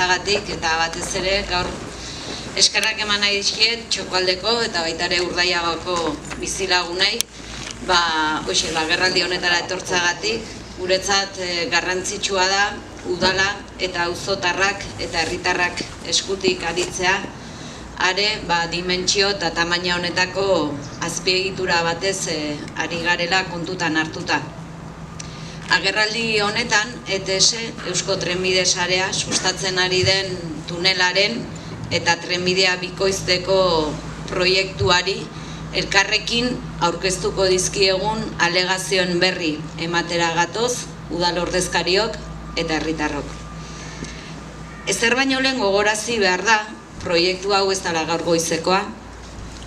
etortzeagatik eta batez ere gaur eskerrak eman nahi dizkiet Txokoaldeko eta baita ere Urdaiagako bizilagunei agerraldi honetara etortzeagatik. Guretzat garrantzitsua da udala eta auzotarrak eta herritarrak eskutik aritzea are dimentsio eta tamaina honetako azpiegitura batez ari garela kontutan hartuta. Agerraldi honetan ETS Eusko Trenbide Sarea sustatzen ari den tunelaren eta trenbidea bikoizteko proiektuari elkarrekin aurkeztuko dizkiegun alegazioen berri ematera gatoz udal ordezkariok eta herritarrok. Ezer baino lehen gogorarazi behar da proiektu hau ez dela gaur goizekoa,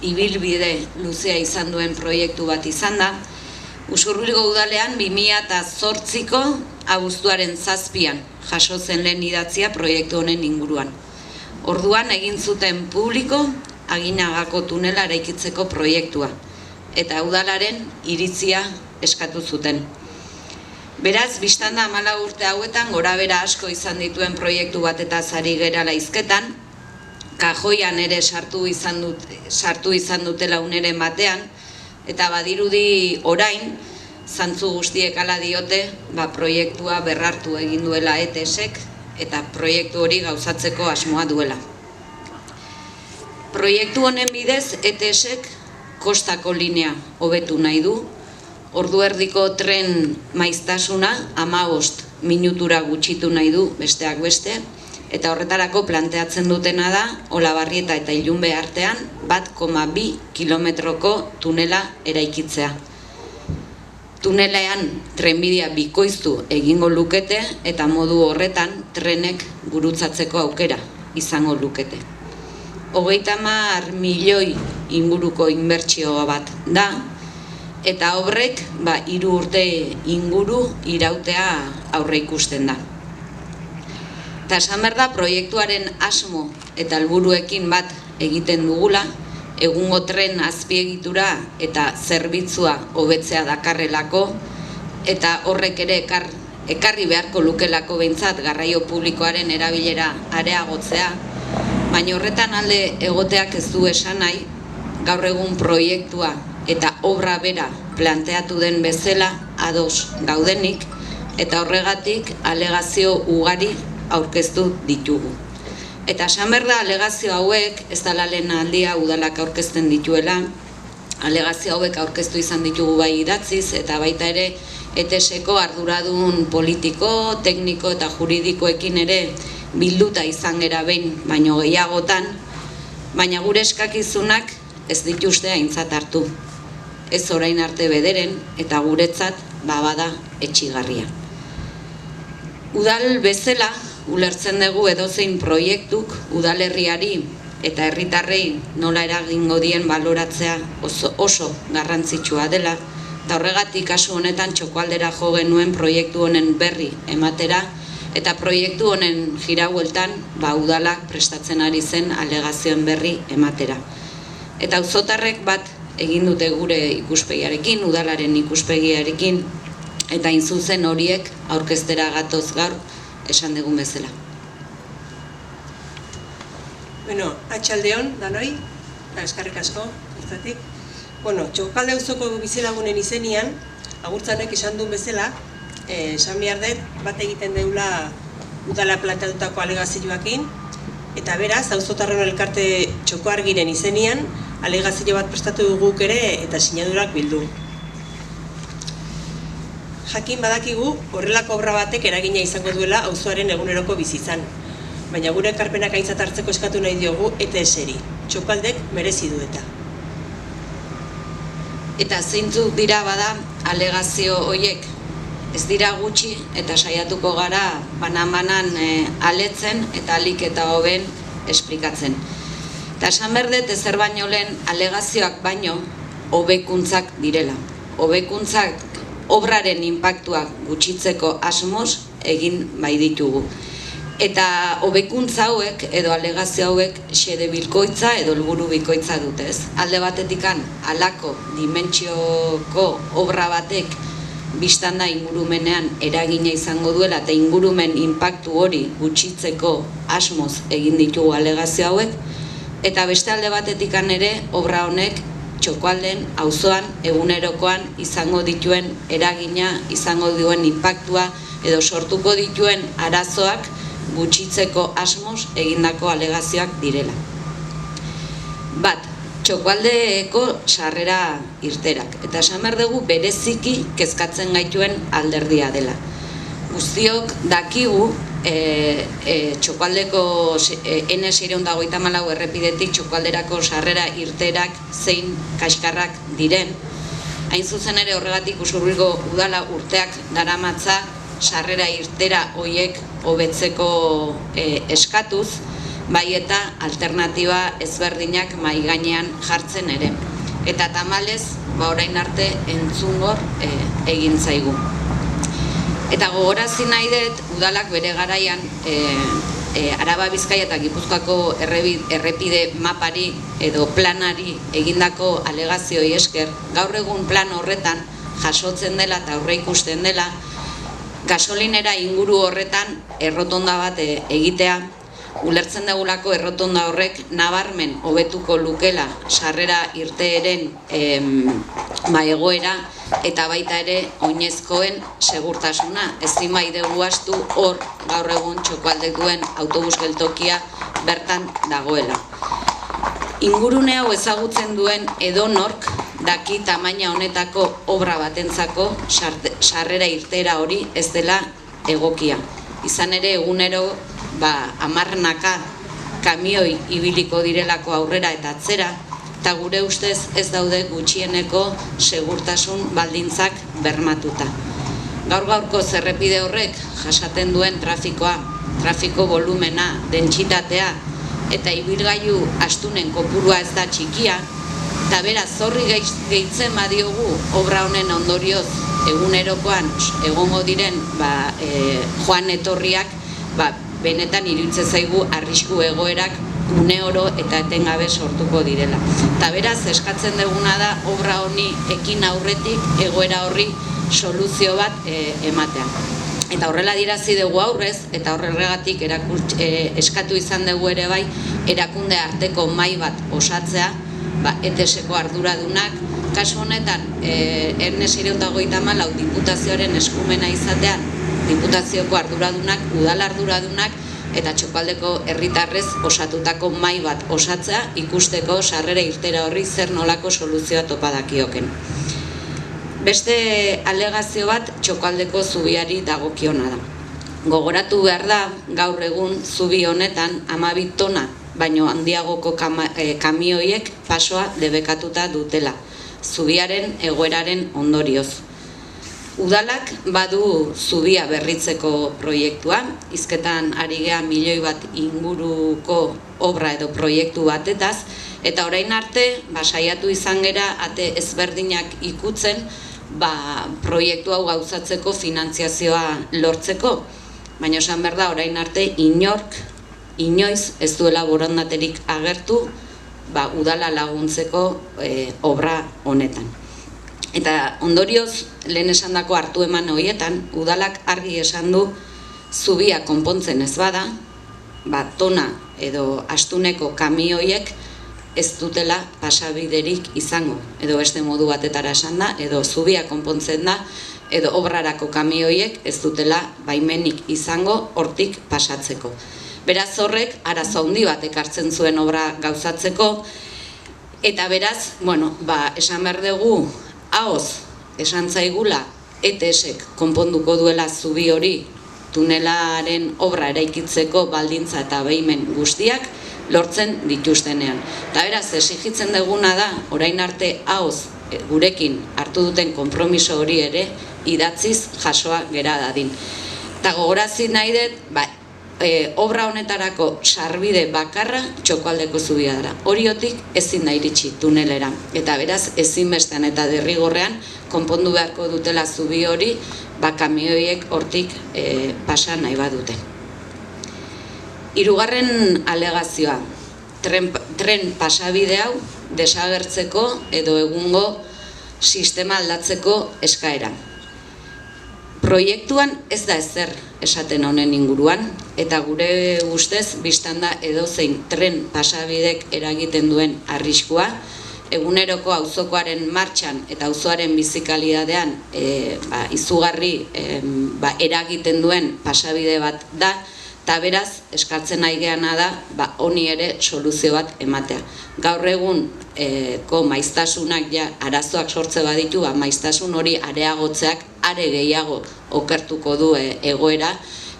ibilbide luzea izan duen proiektu bat izan da. Usurbilgo udalean 2008ko abuztuaren 7an jaso zen lehen idatzia proiektu honen inguruan. Orduan egin zuten publiko Aginagako tunela eraikitzeko proiektua eta udalaren iritzia eskatu zuten. Beraz, bistan da 14 urte hauetan gorabehera asko izan dituen proiektu batetaz ari gerala hizketan, kajoian ere sartu izan dutela uneren batean, eta badirudi orain, zantzu guztiek hala diote, proiektua berrartu egin duela ETSek eta proiektu hori gauzatzeko asmoa duela. Proiektu honen bidez ETSek kostako linea hobetu nahi du, ordu erdiko tren maiztasuna 15 minutura gutxitu nahi du besteak beste, eta horretarako planteatzen dutena da Olabarrieta eta Ilunbe artean 1,2 kilometroko tunela eraikitzea. Tunelean trenbidea bikoiztu egingo lukete eta modu horretan trenek gurutzatzeko aukera izango lukete. 30 milioi inguruko inbertsioa bat da, eta horrek 3 urte inguru irautea aurre ikusten da. Eta esan behar da proiektuaren asmo eta helburuekin bat egiten dugula, egungo tren azpiegitura eta zerbitzua hobetzea dakarrelako, eta horrek ere ekarri beharko lukelako behintzat garraio publikoaren erabilera areagotzea, baina horretan alde egoteak ez du esan nahi, gaur egun proiektua eta obra bera planteatu den bezala ados gaudenik, eta horregatik alegazio ugari aurkeztu ditugu. Eta esan behar da alegazio hauek, ez dela lehen aldia udalak aurkezten dituela, alegazio hauek aurkeztu izan ditugu bai idatziz, eta baita ere ETSeko arduradun politiko, tekniko eta juridikoekin ere bilduta izan gera behin baino gehiagotan, baina gure eskakizunak ez dituzte aintzat hartu. Ez orain arte bederen eta guretzat bada etsigarria. Udal bezala ulertzen dugu edozein proiektuk udalerriari eta herritarrei nola eragingo dien baloratzea oso garrantzitsua dela, eta horregatik kasu honetan Txokoaldera jo genuen proiektu honen berri ematera, eta proiektu honen jirabueltan udalak prestatzen ari zen alegazioen berri ematera. Eta auzotarrek bat egin dute gure ikuspegiarekin, udalaren ikuspegiarekin, eta inzuzen horiek aurkeztera gatoz gaur esan dugun bezala. Atxaldeon, danoi, eta eskarrik asko, bertatik. Txokalde auzoko bizilagunen izenian, agurtzanek esan duen bezala, esan behar dut, bat egiten deula udala planteatutako alegazioakin, eta beraz, auzotarron elkarte Txokoargiren izenian, alegazio bat prestatu duguk ere eta sinadurak bildu. Jakin badakigu horrelako obra batek eragina izango duela auzoaren eguneroko bizitzan, baina gure ekarpenak aintzat hartzeko eskatu nahi diogu ETS-eri, Txokaldek merezi du eta. Eta zeintzuk dira bada alegazio horiek? Ez dira gutxi eta saiatuko gara banan-banan aletzen eta alik eta hoben esplikatzen. Eta esan berdet ezer baino lehen alegazioak baino hobekuntzak direla. Hobekuntzak obraren inpaktuak gutxitzeko asmoz egin bai ditugu. Eta hobekuntza hauek edo alegazio hauek xede bikoitza edo helburu bikoitza dute, ez? Alde batetikan halako dimentsioko obra batek bistan da ingurumenean eragina izango duela eta ingurumen inpaktu hori gutxitzeko asmoz egin ditugu alegazio hauek, eta beste alde batetik ere obra honek Txokoalden auzoan egunerokoan izango dituen eragina, izango duen inpaktua edo sortuko dituen arazoak gutxitzeko asmoz egindako alegazioak direla. Bat, Txokoaldeko sarrera irterak, eta esan behar dugu bereziki kezkatzen gaituen alderdia dela. Guztiok dakigu Txokoaldeko N654 errepidetik Txokoalderako sarrera irterak zein kaskarrak diren. Hain zuzen ere horregatik Usurbilgo udala urteak daramatza sarrera irtera horiek hobetzeko eskatuz, bai eta alternatiba ezberdinak mahai gainean jartzen ere. Eta tamalez, orain arte entzungor egin zaigu. Eta gogorazi nahi dut, udalak bere garaian Araba, Bizkaia eta Gipuzkoako errepide mapari edo planari egindako alegazioi esker, gaur egun plan horretan jasotzen dela eta aurreikusten dela gasolinera inguru horretan errotonda bat egitea, ulertzen dugulako errotonda horrek nabarmen hobetuko lukela sarrera irteeren egoera eta baita ere oinezkoen segurtasuna. Ezin bai dugu ahaztu hor gaur egun Txokoaldek duen autobus geltokia bertan dagoela. Ingurune hau ezagutzen duen edonork daki tamaina honetako obra batentzako sarrera irtera hori ez dela egokia. Izan ere egunero hamarnaka kamioi ibiliko direlako aurrera eta atzera, eta gure ustez ez daude gutxieneko segurtasun baldintzak bermatuta. Gaur-gaurko zerrepide horrek jasaten duen trafikoa, trafiko volumena, dentsitatea eta ibilgailu astunen kopurua ez da txikia, eta beraz zorri gehitzen badiogu obra honen ondorioz egunerokoan egongo diren joan etorriak, benetan iruditzen zaigu arrisku egoerak une oro eta etengabe sortuko direla. Eta beraz, eskatzen duguna da obra honi ekin aurretik egoera horri soluzio bat ematea. Eta horrela dirazi dugu aurrez, eta horregatik eskatu izan dugu ere bai, erakunde arteko mahai bat osatzea, ETS-eko arduradunak, kasu honetan, N654 diputazioaren eskumena izatean, diputazioko arduradunak, udal arduradunak eta Txokoaldeko herritarrez osatutako mahai bat osatzea ikusteko sarrera irtera horri zer nolako soluzioa topa dakioken. Beste alegazio bat Txokoaldeko zubiari dagokiona da. Gogoratu behar da gaur egun zubi honetan 12 tona baino handiagoko kamioiek pasoa debekatuta dutela, zubiaren egoeraren ondorioz. Udalak badu zubia berritzeko proiektua, hizketan ari gea 1 milioi bat inguruko obra edo proiektu batetaz, eta orain arte saiatu izan gera ate ezberdinak ikutzen proiektu hau gauzatzeko finantziazioa lortzeko, baina esan behar da orain arte inoiz ez duela borondaterik agertu udala laguntzeko obra honetan. Eta ondorioz, lehen esandako hartu eman horietan, udalak argi esan du zubia konpontzen ez bada, tona edo astuneko kamioiek ez dutela pasabiderik izango. Edo beste modu batetara esan da, edo zubia konpontzen da, edo obrarako kamioiek ez dutela baimenik izango hortik pasatzeko. Beraz horrek arazo handi bat ekartzen zuen obra gauzatzeko, eta beraz, esan behar dugu, ahoz, esan zaigula, ETS-ek konponduko duela zubi hori tunelaren obra eraikitzeko baldintza eta behimen guztiak lortzen dituztenean. Eta beraz, exigitzen duguna da, orain arte ahoz gurekin hartu duten konpromiso hori ere idatziz jasoa gera dadin. Eta gogorazi nahi dut, obra honetarako sarbide bakarra Txokoaldeko zubia dara. Horiotik ezin da iritsi tunelera. Eta beraz, ezinbestean eta derrigorrean konpondu beharko dutela zubi hori, kamioiek hortik pasa nahi badute. Hirugarren alegazioa, tren pasabide hau desagertzeko edo egungo sistema aldatzeko eskaera. Proiektuan ez da ezer esaten honen inguruan, eta gure ustez bistan da edozein tren pasabidek eragiten duen arriskua, eguneroko auzokoaren martxan eta auzoaren bizikalidadean izugarri eragiten duen pasabide bat da, eta beraz, eskatzen nahi geana da, honi ere soluzio bat ematea. Gaur egunko maiztasunak arazoak sortze baditu, maiztasun hori areagotzeak are gehiago okertuko du egoera,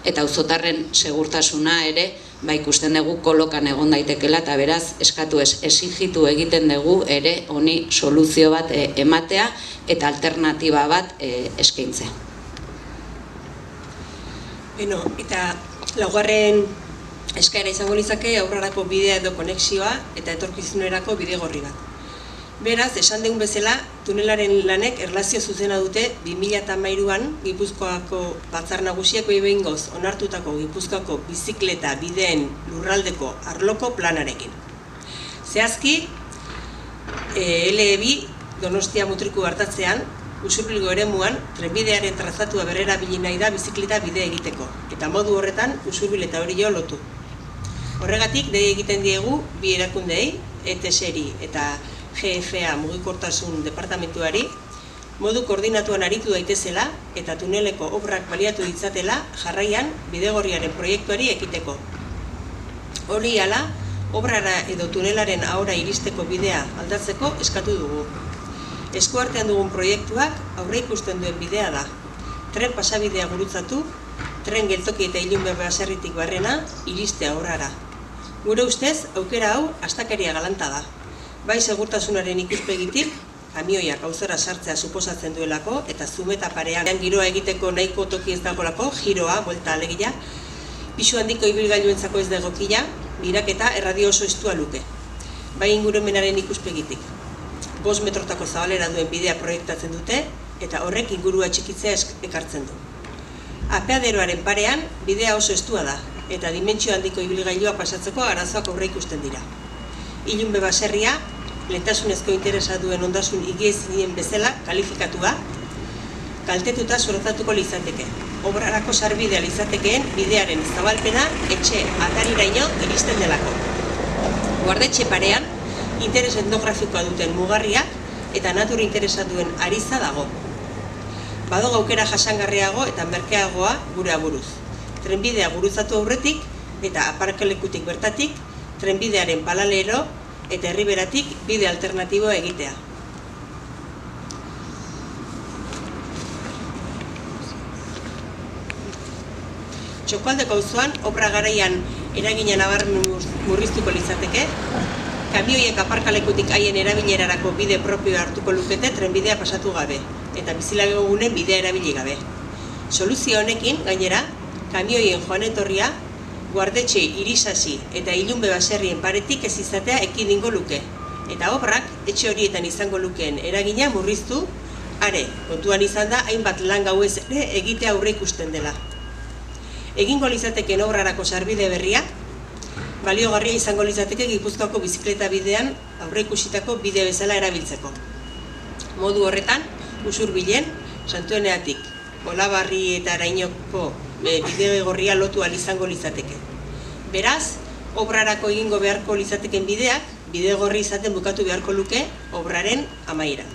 eta auzotarren segurtasuna ere, ikusten dugu kolokan egon daitekela, eta beraz, eskatu exigitu egiten dugu ere honi soluzio bat ematea, eta alternatiba bat eskaintzea. Eta laugarren eskaera izango litzake aurrerako bidea edo konexioa eta etorkizunerako bidegorri bat. Beraz, esan dugun bezala, tunelaren lanek erlazio zuzena dute 2013an Gipuzkoako Batzar Nagusiak behingoz onartutako Gipuzkoako bizikleta bideen lurraldeko arloko planarekin. Zehazki, LE2 Donostia Mutriku hartatzean, Usurbilgo eremuan, trenbidearen trazatua berrerabili nahi da bizikleta bide egiteko, eta modu horretan Usurbil eta Orio lotu. Horregatik, dei egiten diegu bi erakundeei, ETS-eri eta GFA mugikortasun departamentuari, modu koordinatuan aritu daitezela eta tuneleko obrak baliatu ditzatela jarraian bidegorriaren proiektuari ekiteko. Hori hala, obrara edo tunelaren ahora iristeko bidea aldatzeko eskatu dugu. Eskuartean dugun proiektuak aurre ikusten duen bidea da. Tren pasabidea gurutzatu, tren geltoki eta Ilunbe baserritik barrena, iristea aurrara. Gure ustez, aukera hau astakeria galanta da. Bai segurtasunaren ikuspegitik, kamioiak auzora sartzea suposatzen duelako, eta zumeta parean giroa egiteko nahiko toki ez dagoelako, giroa, buelta alegia, pisu handiko ibilgailuentzako ez dagokia, biraketa erradio oso estua luke. Bai ingurumenaren ikuspegitik. 5 metrotako zabalera duen bidea proiektatzen dute, eta horrek ingurua txikitzea ekartzen du. Apeaderoaren parean, bidea oso estua da, eta dimentsio handiko ibilgailua pasatzeko arazoak aurre ikusten dira. Ilunbe baserria, lehentasunezko interesa duen ondasun higiezinen bezala kalifikatua, kaltetuta suertatuko litzateke. Obrarako sarbidea litzatekeen bidearen zabalpena etxe atariraino iristen delako. Guardetxe parean, interes etnografikoa duten mugarriak eta natur interesa duen ariza dago. Badago aukera jasangarriago eta merkeagoa gure aburuz. Trenbidea gurutzatu aurretik eta aparkalekutik bertatik, trenbidearen paralelo eta herriberatik bide alternatiboa egitea. Txokoaldeko auzoan obra garaian eragina nabarmen murriztuko litzateke, kamioiek aparkalekutik haien erabilerarako bide propioa hartuko lukete trenbidea pasatu gabe, eta bizilagunen bidea erabili gabe. Soluzio honekin, gainera, kamioien joan etorria, Guardetxe, Irisasi eta Ilunbe baserrien paretik ez izatea ekidingo luke, eta obrak etxe horietan izango lukeen eragina murriztu, are, kontuan izan da, hainbat lan gauez ere egitea aurre ikusten dela. Egingo litzateken obrarako sarbide berria, baliogarria izango litzateke Gipuzkoako bizikleta bidean aurre ikusitako bide bezala erabiltzeko. Modu horretan, Usurbilen, Santueneatik, Olabarri eta Arainoko bidegorria lotu ahal izango litzateke. Beraz, obrarako egingo beharko litzateken bideak, bidegorri izaten bukatu beharko luke obraren amaieran.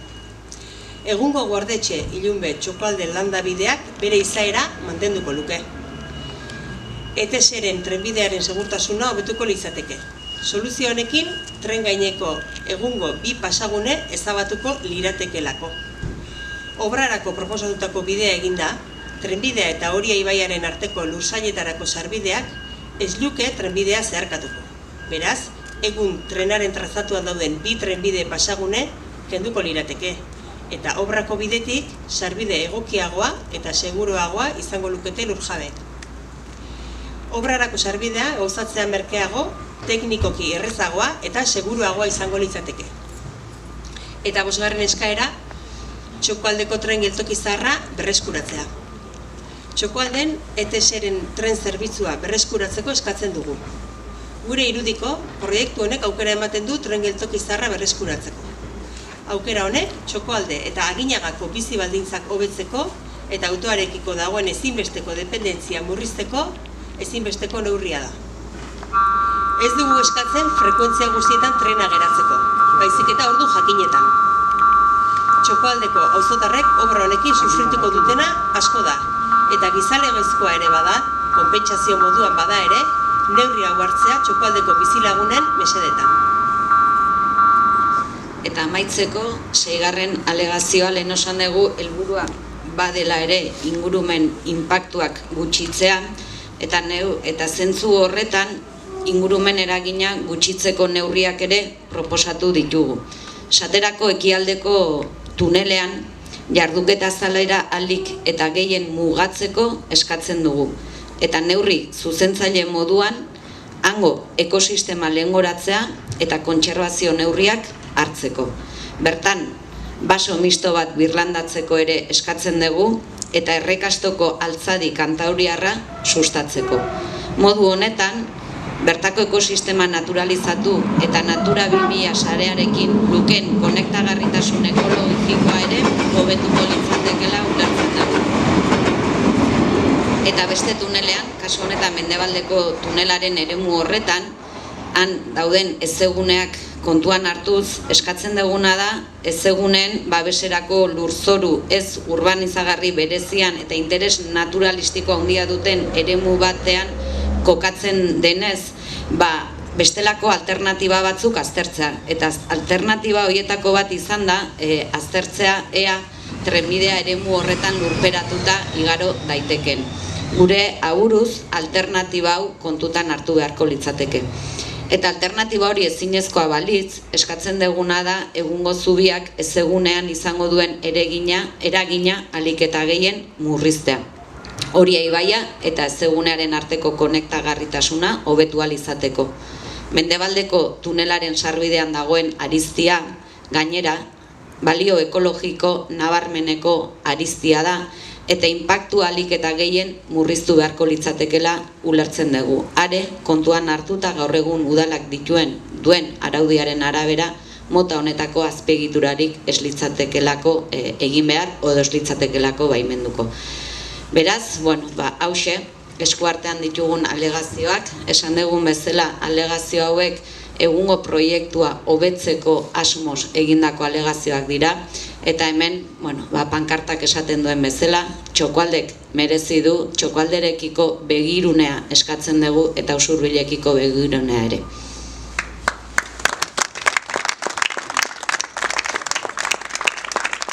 Egungo Guardetxe, Ilunbe, Txokoalde landa bideak bere izaera mantenduko luke. ETS-eren trenbidearen segurtasuna hobetuko litzateke. Soluzio honekin, tren gaineko egungo bi pasagune ezabatuko liratekelako. Obrarako proposatutako bidea eginda, trenbidea eta Oria ibaiaren arteko lursailetarako sarbideak ez luke trenbidea zeharkatuko. Beraz, egun trenaren trazatuan dauden bi trenbide pasagune kenduko lirateke, eta obrako bidetik sarbide egokiagoa eta seguruagoa izango lukete lurjabeek. Obrarako sarbidea gauzatzean merkeago, teknikoki errezagoa eta seguruagoa izango litzateke. Eta 5. eskaera, Txokoaldeko tren geltoki zaharra berreskuratzea. Txokoalden ETS-eren tren zerbitzua berreskuratzeko eskatzen dugu. Gure irudiko, proiektu honek aukera ematen du tren geltoki zaharra berreskuratzeko. Aukera honek, Txokoalde eta Aginagako bizi baldintzak hobetzeko eta autoarekiko dagoen ezinbesteko dependentzia murrizteko ezinbesteko neurria da. Ez dugu eskatzen frekuentzia guztietan trena geratzeko, baizik eta ordu jakinetan. Txokoaldeko auzotarrek obra honekin sufrituko dutena asko da, eta gizalegezkoa ere bada, konpentsazio moduan bada ere, neurri hau hartzea txokoaldeko bizilagunen mesedetan. Eta amaitzeko, 6. alegazioa lehen esan dugu helburua badela ere ingurumen inpaktuak gutxitzea, eta zentzu horretan ingurumen eragina gutxitzeko neurriak ere proposatu ditugu. Saterako ekialdeko tunelean jarduketa zalera ahalik eta gehien mugatzeko eskatzen dugu. Eta neurri zuzentzaile moduan, hango ekosistema lehengoratzea eta kontserbazio neurriak hartzeko. Bertan, baso misto bat birlandatzeko ere eskatzen dugu eta errekastoko altzadi kantauriarra sustatzeko. Modu honetan, bertako ekosistema naturalizatu eta Natura 2000 sarearekin luken konektagarritasun ekologikoa ere hobetuko litzatekeela ulertzen dugu. Eta beste tunelean, kasu honetan mendebaldeko tunelaren eremu horretan, han dauden ezeguneak kontuan hartuz, eskatzen duguna da, ezegunen babeserako lurzoru ez urbanizagarri berezian eta interes naturalistiko handia duten eremu batean kokatzen denez, bestelako alternatiba batzuk aztertzea. Eta alternatiba horietako bat izan da, aztertzea ea trenbidea eremu horretan lurperatuta igaro daiteken. Gure aburuz, alternatiba hau kontutan hartu beharko litzateke. Eta alternatiba hori ezinezkoa balitz, eskatzen duguna da egungo zubiak ezegunean izango duen eragina ahalik eta gehien murriztea. Horia ibaia eta ezegunearen arteko konektagarritasuna hobetu ahal izateko. Mendebaldeko tunelaren sarbidean dagoen ariztia, gainera, balio ekologiko nabarmeneko ariztia da, eta inpaktu ahalik eta gehien murriztu beharko litzatekela ulertzen dugu. Are, kontuan hartuta gaur egun udalak duen araudiaren arabera, mota honetako azpiegiturarik ez litzatekelako egin behar, edo ez litzatekelako baimenduko. Beraz, hauxe, eskuartean ditugun alegazioak, esan dugun bezala alegazio hauek egungo proiektua hobetzeko asmoz egindako alegazioak dira, eta hemen, pankartak esaten duen bezala, txokoaldek merezi du, txokoalderekiko begirunea eskatzen dugu eta usurbilekiko begirunea ere.